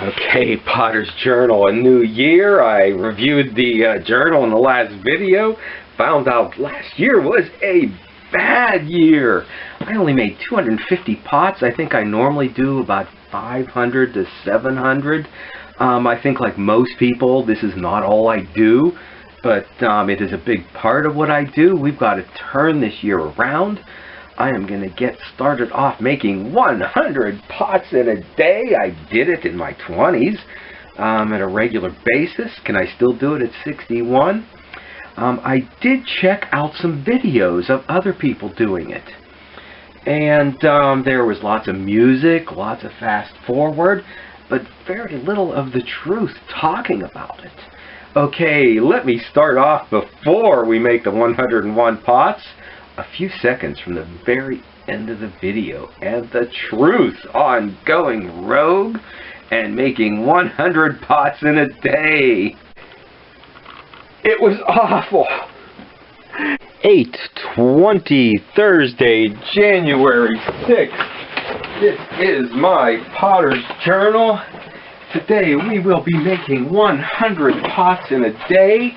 Okay, Potter's Journal, a new year. I reviewed the journal in the last video. Found out last year was a bad year. I only made 250 pots. I think I normally do about 500 to 700. I think like most people, this is not all I do, but it is a big part of what I do. We've got to turn this year around. I am going to get started off making 100 pots in a day. I did it in my 20s at a regular basis. Can I still do it at 61? I did check out some videos of other people doing it. And there was lots of music, lots of fast forward, but very little of the truth talking about it. Okay, let me start off before we make the 101 pots. A few seconds from the very end of the video, and the truth on going rogue and making 100 pots in a day. It was awful. 8/20, Thursday, January 6th. This is my Potter's Journal. Today we will be making 100 pots in a day.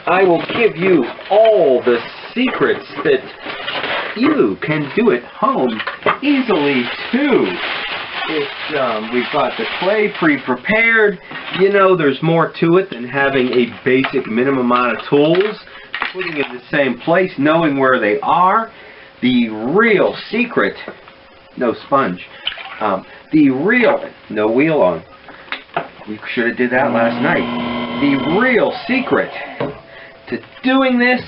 I will give you all the secrets that you can do at home easily too. We've got the clay pre-prepared. You know, there's more to it than having a basic minimum amount of tools, putting it in the same place, knowing where they are. The real secret, no sponge, no wheel on. We should have did that last night. The real secret to doing this,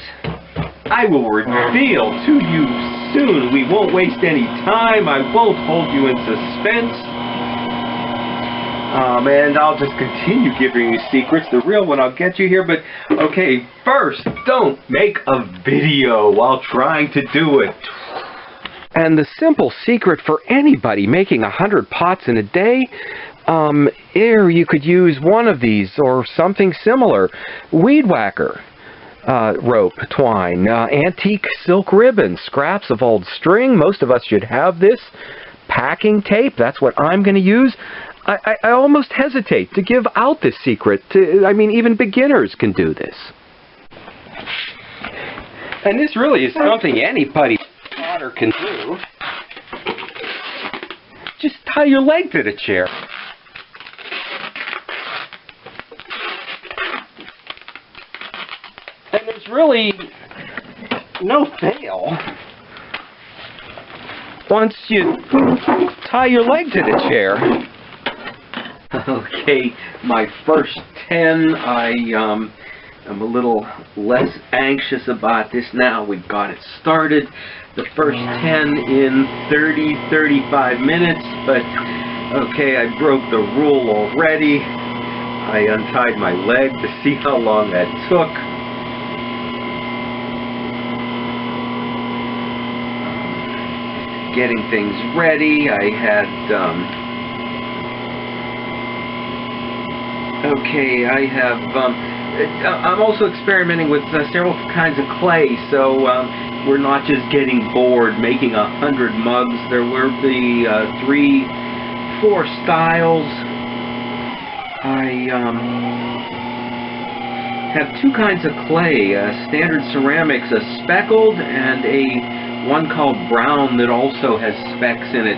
I will reveal to you soon. We won't waste any time. I won't hold you in suspense. And I'll just continue giving you secrets. The real one I'll get you here. But, okay, first, don't make a video while trying to do it. And the simple secret for anybody making 100 pots in a day, here you could use one of these or something similar. Weed whacker. Rope, twine, antique silk ribbon, scraps of old string. Most of us should have this. Packing tape, that's what I'm going to use. I almost hesitate to give out this secret. I mean, even beginners can do this. And this really is something anybody potter can do. Just tie your leg to the chair. And there's really no fail. Once you tie your leg to the chair. Okay, my first 10, I'm a little less anxious about this now. We've got it started. The first 10 in 35 minutes, but okay, I broke the rule already. I untied my leg to see how long that took. Getting things ready. I had, I'm also experimenting with several kinds of clay, so we're not just getting bored making 100 mugs. There will be 4 styles. I have 2 kinds of clay, standard ceramics, a speckled and one called brown that also has specks in it.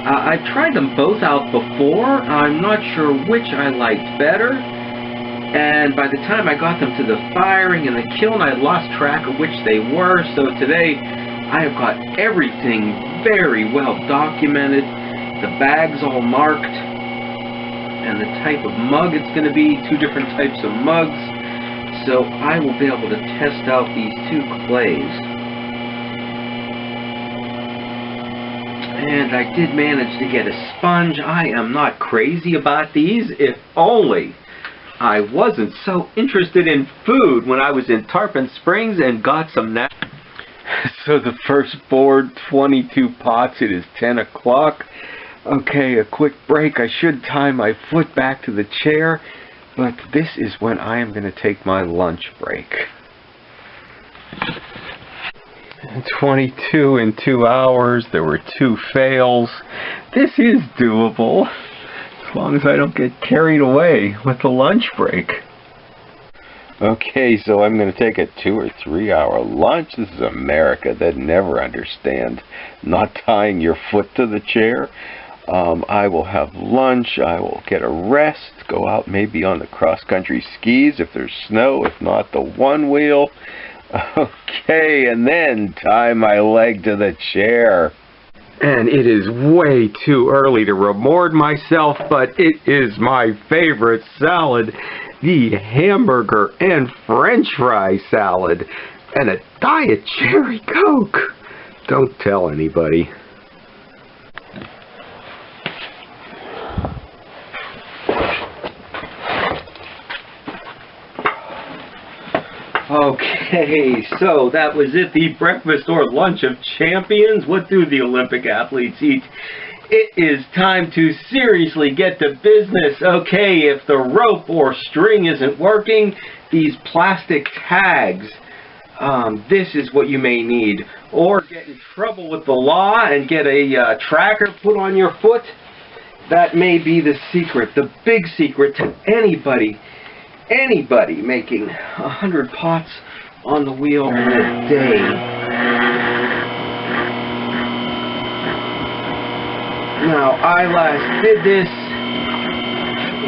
I've tried them both out before. I'm not sure which I liked better. And by the time I got them to the firing and the kiln, I lost track of which they were. So today, I have got everything very well documented. The bag's all marked. And the type of mug it's going to be. 2 different types of mugs. So I will be able to test out these 2 clays. And I did manage to get a sponge. I am not crazy about these. If only I wasn't so interested in food when I was in Tarpon Springs and got some now. So the first board, 22 pots. It is 10 o'clock. Okay, a quick break. I should tie my foot back to the chair, but this is when I am going to take my lunch break. 22 in 2 hours. There were 2 fails. This is doable. as long as I don't get carried away with the lunch break. Okay, so I'm going to take a 2 or 3 hour lunch. This is America. They'd never understand not tying your foot to the chair. I will have lunch. I will get a rest. Go out maybe on the cross-country skis if there's snow. If not, the one wheel. Okay, and then tie my leg to the chair. And it is way too early to reward myself, but it is my favorite salad. The hamburger and french fry salad. And a Diet Cherry Coke. Don't tell anybody. Okay, so that was it, the breakfast or lunch of champions. What do the Olympic athletes eat? It is time to seriously get to business. Okay, if the rope or string isn't working, these plastic tags, this is what you may need. Or get in trouble with the law and get a tracker put on your foot. That may be the secret, the big secret to anybody making 100 pots on the wheel in a day. Now, I last did this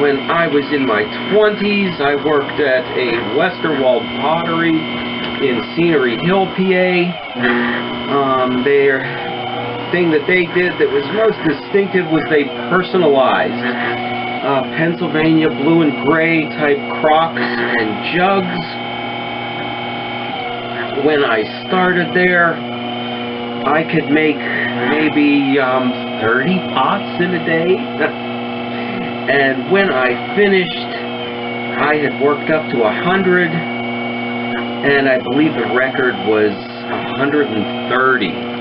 when I was in my 20s. I worked at a Westerwald pottery in Scenery Hill, PA. Their thing that they did that was most distinctive was they personalized Pennsylvania blue and gray type crocks and jugs. When I started there, I could make maybe 30 pots in a day. And when I finished, I had worked up to 100, and I believe the record was 130.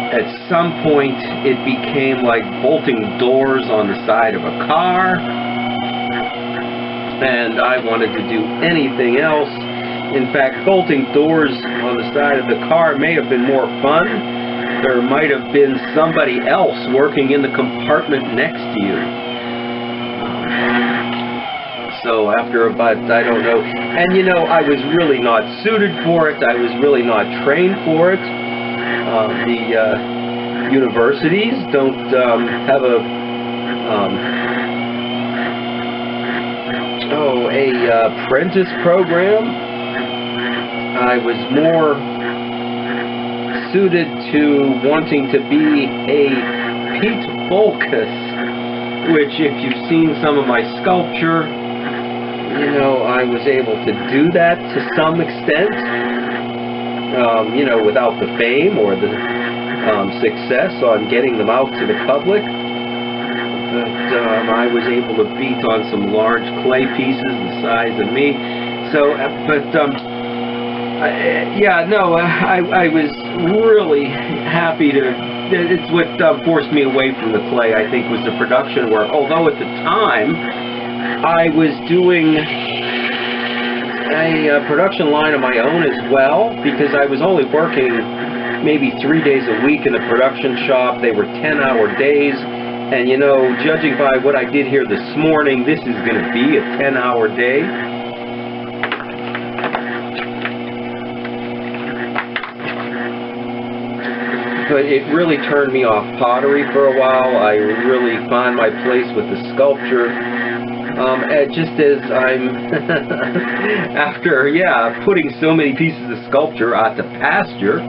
At some point, it became like bolting doors on the side of a car, and I wanted to do anything else. In fact, bolting doors on the side of the car may have been more fun. There might have been somebody else working in the compartment next to you. So after about, I don't know, and you know, I was really not suited for it. I was really not trained for it. The universities don't have a apprentice program. I was more suited to wanting to be a Pete Volkus, which if you've seen some of my sculpture, you know, I was able to do that to some extent. You know, without the fame or the success on getting them out to the public. But I was able to beat on some large clay pieces the size of me. So, I was really happy to, it's what forced me away from the clay, I think, was the production work. Although at the time, I was doing a production line of my own as well, because I was only working maybe 3 days a week in the production shop. They were 10-hour days, and you know, judging by what I did here this morning, this is going to be a 10-hour day. But it really turned me off pottery for a while. I really found my place with the sculpture. Just as I'm, after, putting so many pieces of sculpture out to pasture,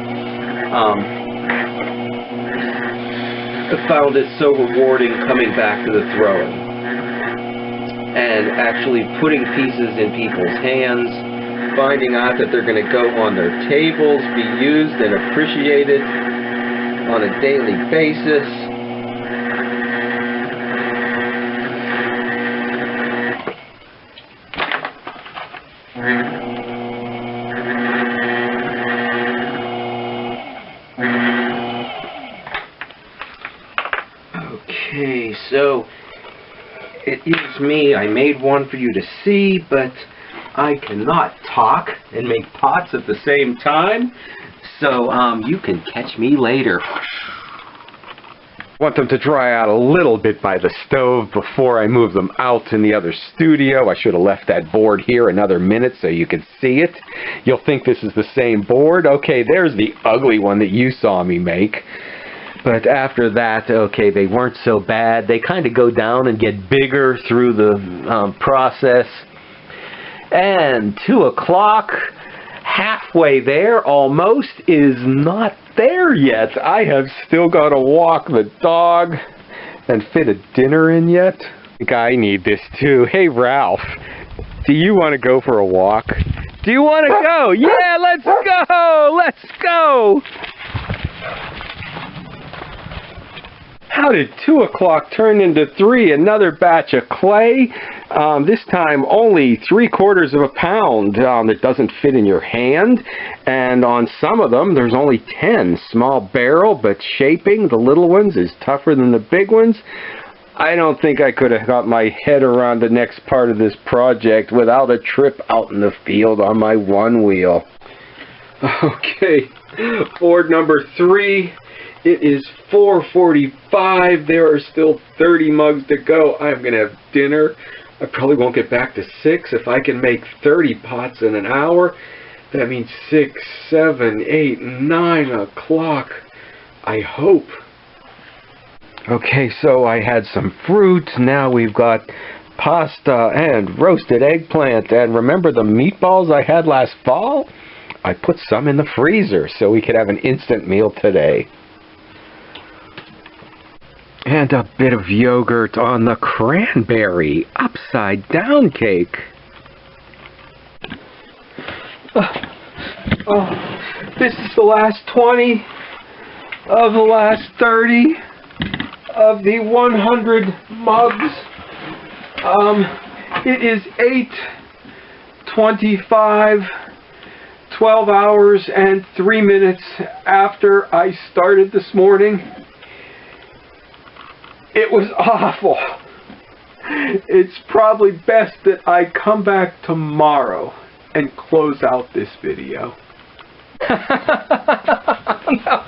I found it so rewarding coming back to the throwing. And actually putting pieces in people's hands, finding out that they're going to go on their tables, be used and appreciated on a daily basis. Okay, so it is me. I made one for you to see, but I cannot talk and make pots at the same time. So you can catch me later. Want them to dry out a little bit by the stove before I move them out in the other studio. I should have left that board here another minute so you could see it. You'll think this is the same board. Okay, there's the ugly one that you saw me make. But after that, okay, they weren't so bad. They kind of go down and get bigger through the process. And 2 o'clock, halfway there almost, is not there yet. I have still got to walk the dog and fit a dinner in yet. I think I need this too. Hey, Ralph, do you want to go for a walk? Do you want to go? Yeah, let's go! Let's go! How did 2 o'clock turn into 3? Another batch of clay. This time only 3/4 of a pound. That doesn't fit in your hand. And on some of them, there's only 10. Small barrel, but shaping the little ones is tougher than the big ones. I don't think I could have got my head around the next part of this project without a trip out in the field on my one wheel. Okay, board number 3. It is 4:45. There are still 30 mugs to go. I'm going to have dinner. I probably won't get back to 6. If I can make 30 pots in an hour, that means 6, 7, 8, 9 o'clock. I hope. Okay, so I had some fruit. Now we've got pasta and roasted eggplant. And remember the meatballs I had last fall? I put some in the freezer so we could have an instant meal today. And a bit of yogurt on the cranberry upside down cake. This is the last 20 of the last 30 of the 100 mugs. It is 8:25, 12 hours and 3 minutes after I started this morning. It was awful. It's probably best that I come back tomorrow and close out this video. No.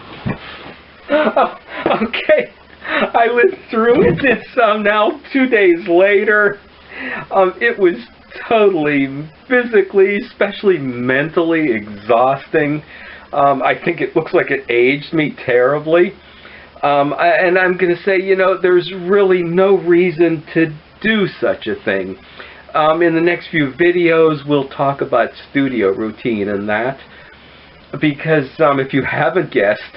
Okay, I went through and did some now 2 days later. It was totally physically, especially mentally exhausting. I think it looks like it aged me terribly. And I'm going to say, you know, there's really no reason to do such a thing. In the next few videos, we'll talk about studio routine and that. Because if you haven't guessed,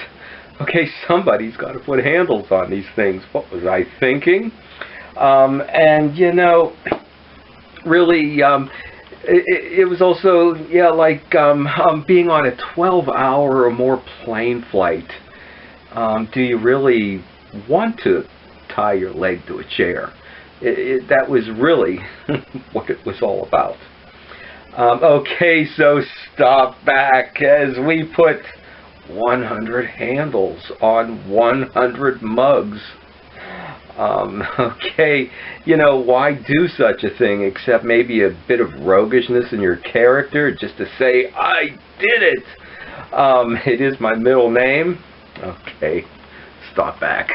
okay, somebody's got to put handles on these things. What was I thinking? And, you know, really, it was also, yeah, like being on a 12-hour or more plane flight. Do you really want to tie your leg to a chair? That was really what it was all about. Okay, so stop back as we put 100 handles on 100 mugs. Okay, you know, why do such a thing except maybe a bit of roguishness in your character just to say, I did it! It is my middle name. Okay, stop back.